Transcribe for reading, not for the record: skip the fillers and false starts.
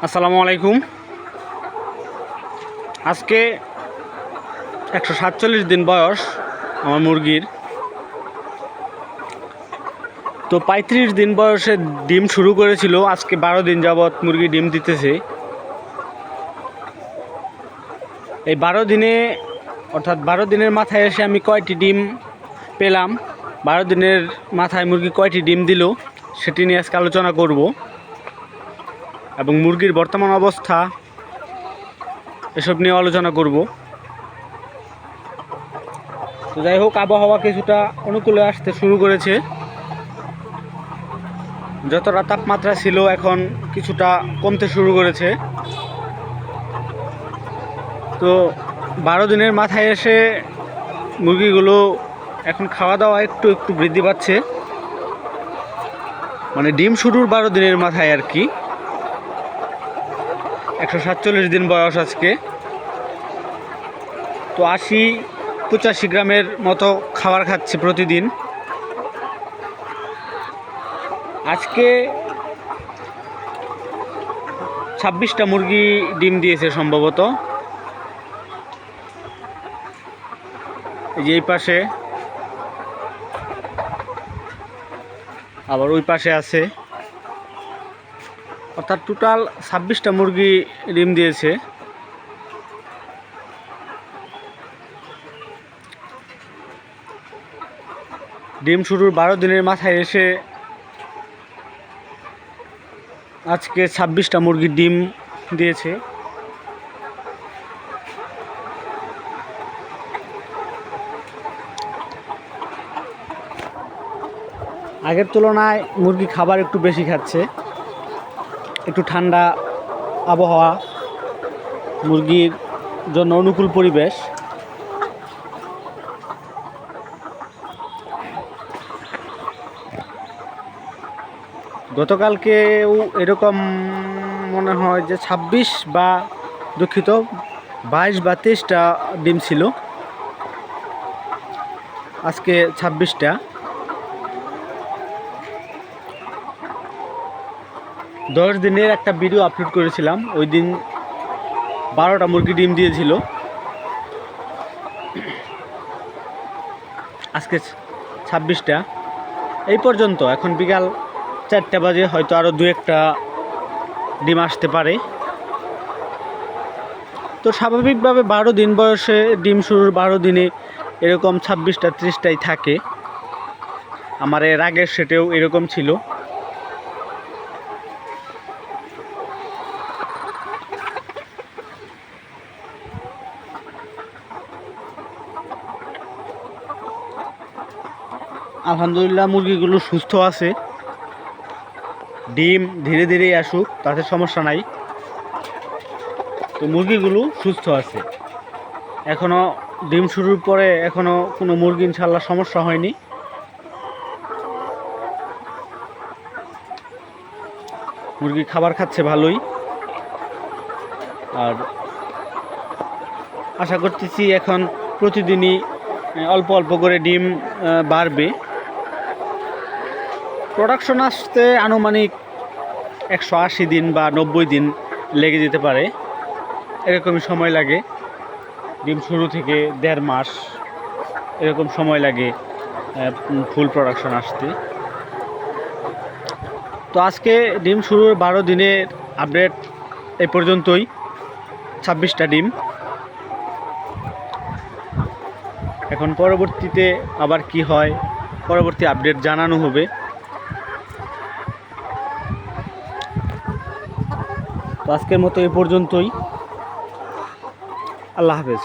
আসসালামু আলাইকুম। আজকে 147 দিন বয়স আমার মুরগির। তো 35 দিন বয়সে ডিম শুরু করেছিল। আজকে 12 দিন যাবৎ মুরগি ডিম দিতেছে। এই 12 দিনে অর্থাৎ 12 দিনের মাথায় এসে আমি কয়টি ডিম পেলাম, 12 দিনের মাথায় মুরগি কয়টি ডিম দিল সেটি নিয়ে আজকে আলোচনা করব এবং মুরগির বর্তমান অবস্থা এসব নিয়ে আলোচনা করব। তো যাই হোক, আবহাওয়া কিছুটা অনুকূলে আসতে শুরু করেছে। যতটা তাপমাত্রা ছিল এখন কিছুটা কমতে শুরু করেছে। তো 12 দিনের মাথায় এসে মুরগিগুলো এখন খাওয়া দাওয়া একটু একটু বৃদ্ধি পাচ্ছে, মানে ডিম শুরুর 12 দিনের মাথায় আর কি। 147 দিন বয়স আজকে। তো 80-85 গ্রামের মতো খাবার খাচ্ছে প্রতিদিন। আজকে 26টা মুরগি ডিম দিয়েছে সম্ভবত। এই পাশে আবার ওই পাশে আছে, অর্থাৎ টোটাল 26টা মুরগি ডিম দিয়েছে। ডিম শুরুর 12 দিনের মাথায় এসে আজকে 26টা মুরগির ডিম দিয়েছে। আগের তুলনায় মুরগি খাবার একটু বেশি খাচ্ছে, একটু ঠান্ডা আবহাওয়া, মুরগির জন্য অনুকূল পরিবেশ। গতকালকেও এরকম মনে হয় যে 26 বা দুঃখিত 22 বা 23টা ডিম ছিল, আজকে 26টা। 10 দিনের একটা ভিডিও আপলোড করেছিলাম, ওই দিন 12টা মুরগি ডিম দিয়েছিল, আজকে 26টা। এই পর্যন্ত। এখন বিকাল 4টা বাজে, হয়তো আরও 2-1টা ডিম আসতে পারে। তো স্বাভাবিকভাবে 12 দিন বয়সে ডিম শুরুর 12 দিনে এরকম 26টা 30টাই থাকে। আমার এর আগের সেটেও এরকম ছিল। আলহামদুলিল্লাহ মুরগিগুলো সুস্থ আছে। ডিম ধীরে ধীরেই আসুক, তাতে সমস্যা নাই। তো মুরগিগুলো সুস্থ আছে। এখনও ডিম শুরুর পরে এখনও কোনো মুরগি ইনশাল্লাহ সমস্যা হয়নি। মুরগি খাবার খাচ্ছে ভালোই, আর আশা করতেছি এখন প্রতিদিনই অল্প অল্প করে ডিম বাড়বে। প্রোডাকশন আসতে আনুমানিক 180 দিন বা 90 দিন লেগে যেতে পারে, এরকমই সময় লাগে। ডিম শুরু থেকে 1.5 মাস এরকম সময় লাগে ফুল প্রোডাকশন আসতে। তো আজকে ডিম শুরুর 12 দিনের আপডেট এই পর্যন্তই। 26টা ডিম। এখন পরবর্তীতে আবার কি হয়, পরবর্তী আপডেট জানানো হবে। তো আজকের মতো এই পর্যন্তই। আল্লাহ হাফেজ।